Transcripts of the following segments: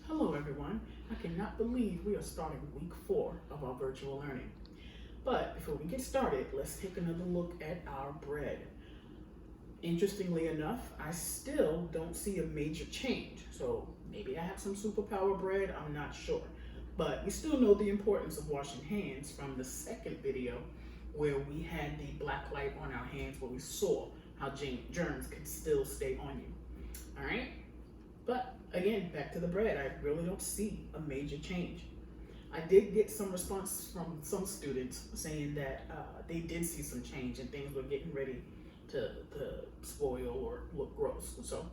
Hello everyone. I cannot believe we are starting week 4 of our virtual learning. But before we get started, let's take another look at our bread. Interestingly enough, I still don't see a major change. So maybe I have some superpower bread, I'm not sure. But we still know the importance of washing hands from the second video where we had the black light on our hands where we saw how germs could still stay on you. All right? But again, back to the bread, I really don't see a major change. I did get some response from some students saying that they did see some change and things were getting ready to spoil or look gross. So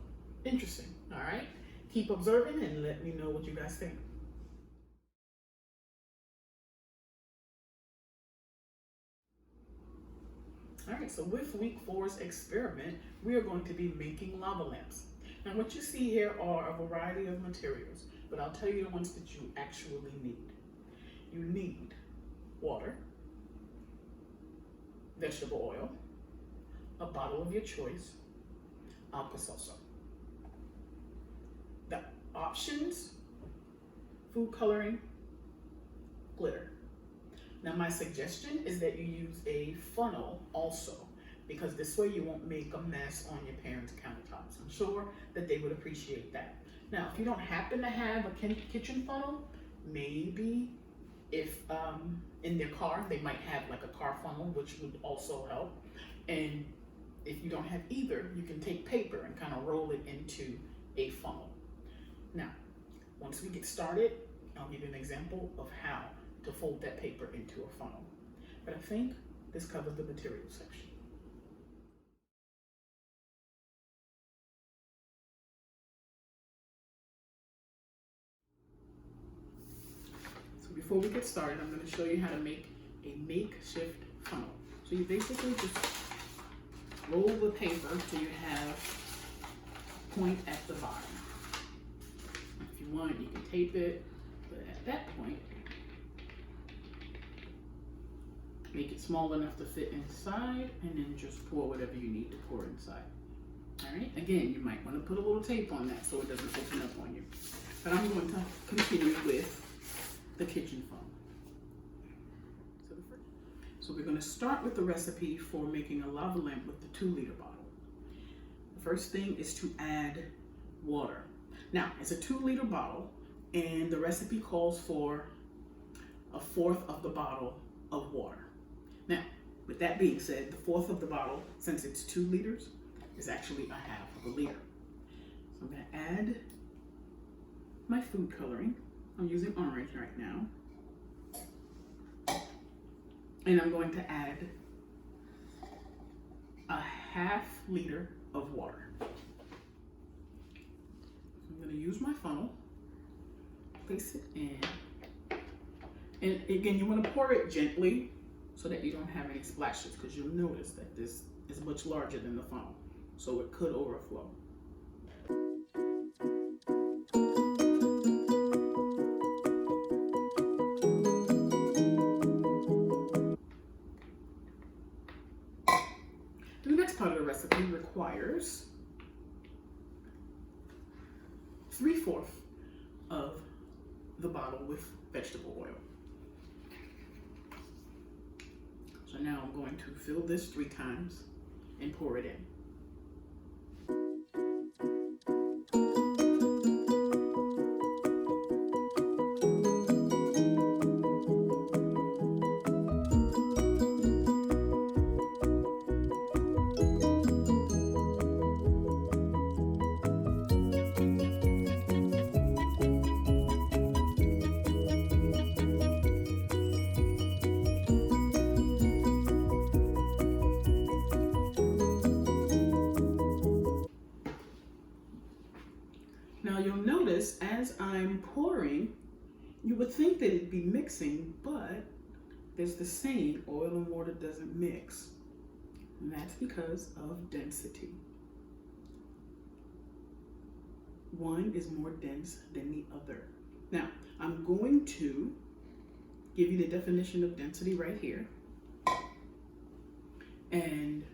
interesting. All right. Keep observing and let me know what you guys think. All right, so with week 4's experiment, we are going to be making lava lamps. Now what you see here are a variety of materials, but I'll tell you the ones that you actually need. You need water, vegetable oil, a bottle of your choice, Alka-Seltzer. The options: food coloring, glitter. Now my suggestion is that you use a funnel also, because this way you won't make a mess on your parents' countertops. I'm sure that they would appreciate that. Now, if you don't happen to have a kitchen funnel, maybe if in their car, they might have like a car funnel, which would also help. And if you don't have either, you can take paper and kind of roll it into a funnel. Now, once we get started, I'll give you an example of how to fold that paper into a funnel. But I think this covers the material section. So before we get started, I'm going to show you how to make a makeshift funnel. So you basically just roll the paper till you have a point at the bottom. If you want, you can tape it, but at that point, make it small enough to fit inside, and then just pour whatever you need to pour inside. All right, again, you might want to put a little tape on that so it doesn't open up on you. But I'm going to continue with the kitchen funnel. So we're going to start with the recipe for making a lava lamp with the 2-liter bottle. The first thing is to add water. Now, it's a 2-liter bottle, and the recipe calls for 1/4 of the bottle of water. Now, with that being said, the 1/4 of the bottle, since it's 2 liters, is actually 1/2 of a liter. So I'm going to add my food coloring. I'm using orange right now. And I'm going to add 1/2 liter of water. I'm going to use my funnel, place it in. And again, you want to pour it gently so that you don't have any splashes, because you'll notice that this is much larger than the funnel, so it could overflow. The next part of the recipe requires 3/4 of the bottle with vegetable oil. So now I'm going to fill this 3 times and pour it in. Now you'll notice as I'm pouring, you would think that it'd be mixing, but there's the saying, oil and water doesn't mix. And that's because of density. One is more dense than the other. Now, I'm going to give you the definition of density right here. And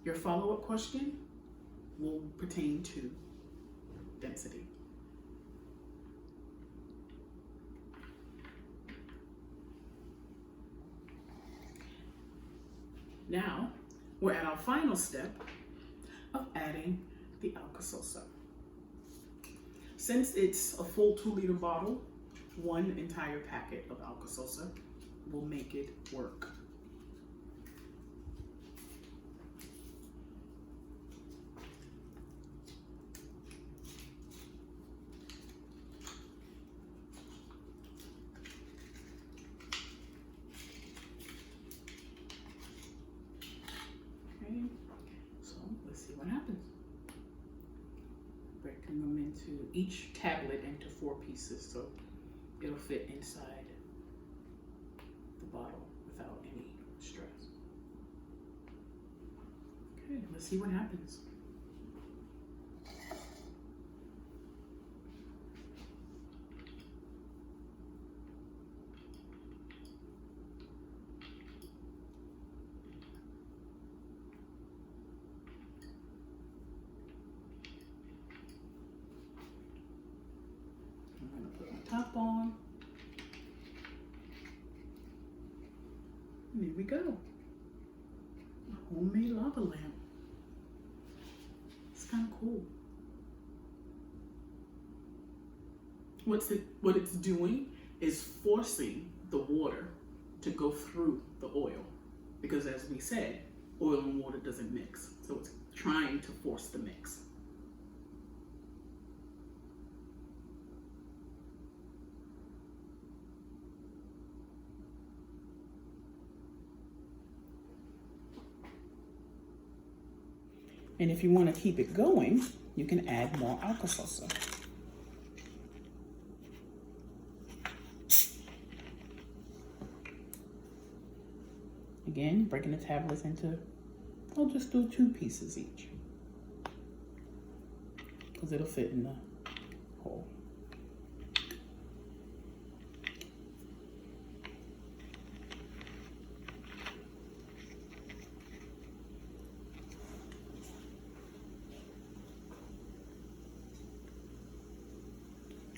your follow-up question will pertain to density. Now, we're at our final step of adding the Alka-Seltzer. Since it's a full 2-liter bottle, 1 entire packet of Alka-Seltzer will make it work. Okay, so let's see what happens. Breaking them into each tablet into 4 pieces, so it'll fit inside the bottle without any stress. Okay, let's see what happens. I'm gonna put my top on. And here we go. A homemade lava lamp. It's kind of cool. What it's doing is forcing the water to go through the oil. Because as we said, oil and water doesn't mix. So it's trying to force the mix. And if you want to keep it going, you can add more Alka-Seltzer. Again, breaking the tablets into, I'll just do 2 pieces each, because it'll fit in the hole.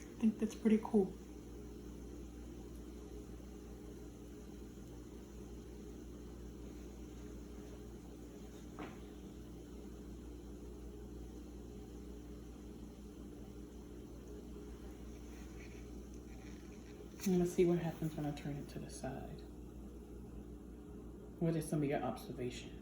I think that's pretty cool. I'm gonna see what happens when I turn it to the side. What are some of your observations?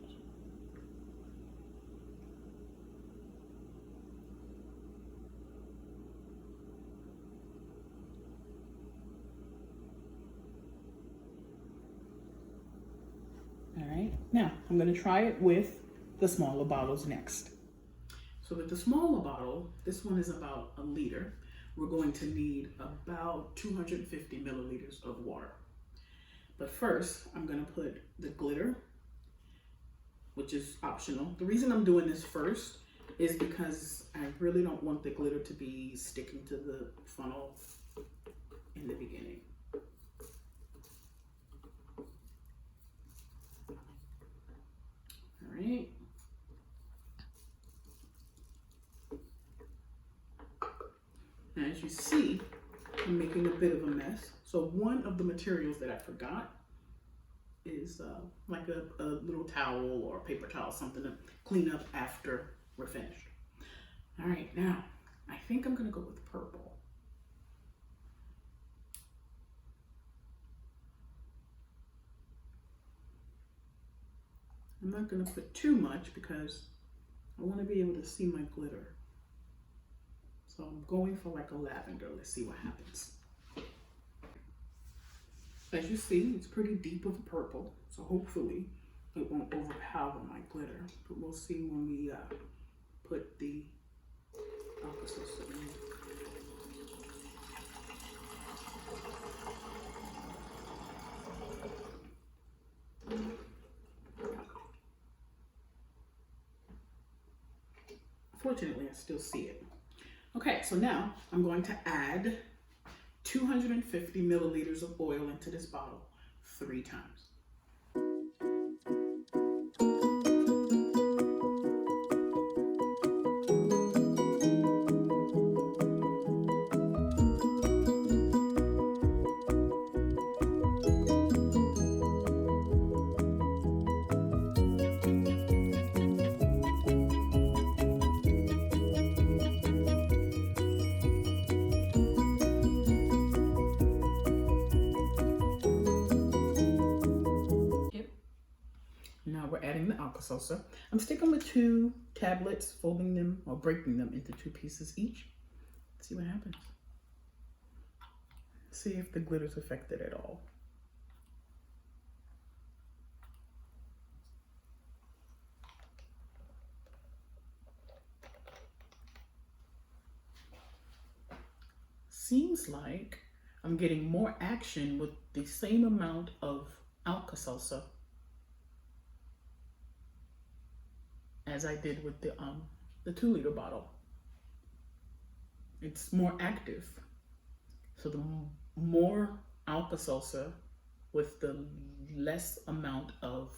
All right, now I'm going to try it with the smaller bottles next. So with the smaller bottle, this one is about 1 liter. We're going to need about 250 milliliters of water. But first, I'm going to put the glitter, which is optional. The reason I'm doing this first is because I really don't want the glitter to be sticking to the funnel in the beginning. All right. Now, as you see, I'm making a bit of a mess. So one of the materials that I forgot is like a little towel or a paper towel, something to clean up after we're finished. All right, now I think I'm gonna go with purple. I'm not gonna put too much because I wanna be able to see my glitter. So I'm going for like a lavender. Let's see what happens. As you see, it's pretty deep of purple, so hopefully it won't overpower my glitter, but we'll see when we put the Alka-Seltzer in. Fortunately, I still see it. Okay, so now I'm going to add 250 milliliters of oil into this bottle 3 times. Alka-Seltzer. I'm sticking with 2 tablets, folding them or breaking them into 2 pieces each. See what happens. See if the glitter's affected at all. Seems like I'm getting more action with the same amount of Alka-Seltzer as I did with the 2-liter bottle. It's more active. So the more Alka-Seltzer with the less amount of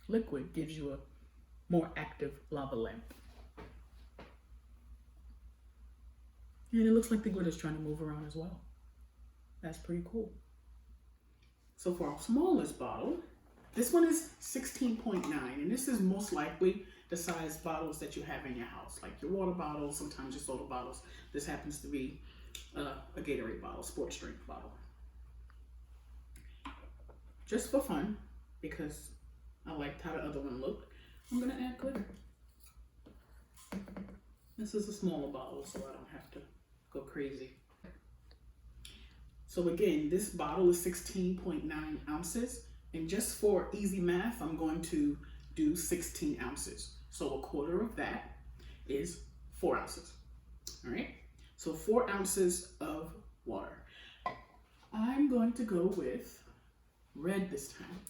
liquid gives you a more active lava lamp. And it looks like the glitter's trying to move around as well. That's pretty cool. So for our smallest bottle, this one is 16.9, and this is most likely the size bottles that you have in your house, like your water bottles, sometimes your soda bottles. This happens to be a Gatorade bottle, sports drink bottle. Just for fun, because I liked how the other one looked, I'm gonna add glitter. This is a smaller bottle, so I don't have to go crazy. So again, this bottle is 16.9 ounces, and just for easy math, I'm going to do 16 ounces. So a quarter of that is 4 ounces. All right, so 4 ounces of water. I'm going to go with red this time.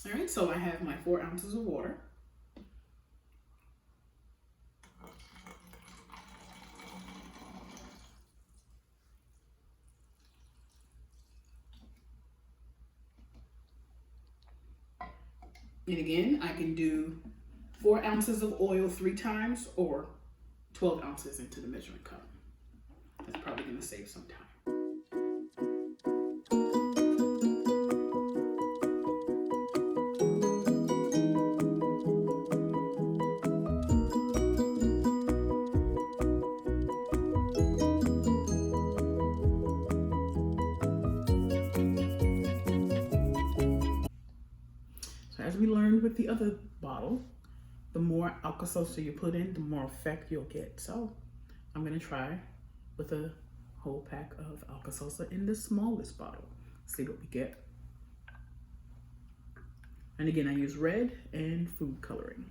All right, so I have my 4 ounces of water. And again, I can do 4 ounces of oil 3 times or 12 ounces into the measuring cup. That's probably gonna save some time. As we learned with the other bottle, the more Alka-Seltzer you put in, the more effect you'll get. So I'm gonna try with a whole pack of Alka-Seltzer in the smallest bottle. See what we get. And again, I use red and food coloring.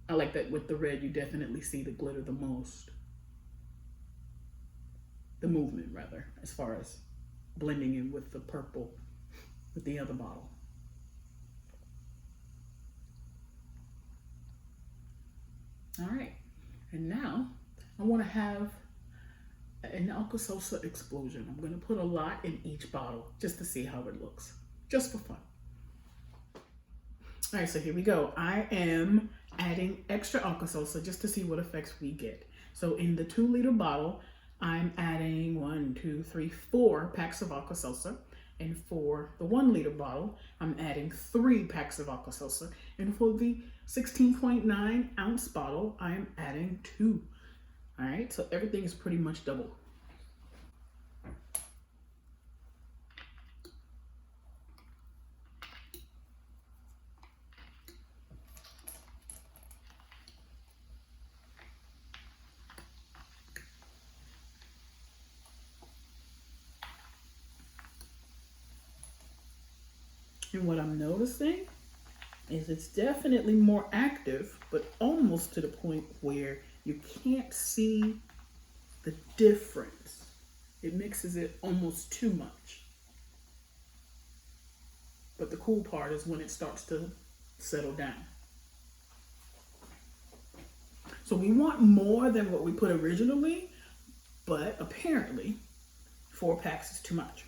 I like that with the red, you definitely see the glitter the most. The movement, rather, as far as blending in with the purple with the other bottle. All right, and now I want to have an Alka-Seltzer explosion. I'm going to put a lot in each bottle just to see how it looks, just for fun. All right, so here we go. I am adding extra Alka-Seltzer just to see what effects we get. So in the 2-liter bottle, I'm adding 4 packs of Alka-Seltzer. And for the 1-liter bottle, I'm adding 3 packs of Alka-Seltzer. And for the 16.9 ounce bottle, I am adding 2. All right, so everything is pretty much double. And what I'm noticing is it's definitely more active, but almost to the point where you can't see the difference. It mixes it almost too much. But the cool part is when it starts to settle down. So we want more than what we put originally, but apparently 4 packs is too much.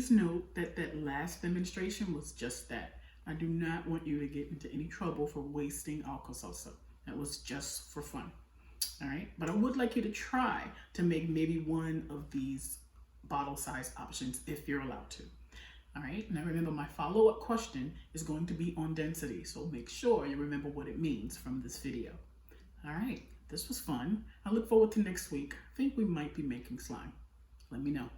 please note that that last demonstration was just that. I do not want you to get into any trouble for wasting Alka-Seltzer. That was just for fun. All right, but I would like you to try to make maybe one of these bottle size options if you're allowed to. All right, now remember my follow-up question is going to be on density, so make sure you remember what it means from this video. All right, this was fun. I look forward to next week. I think we might be making slime. Let me know.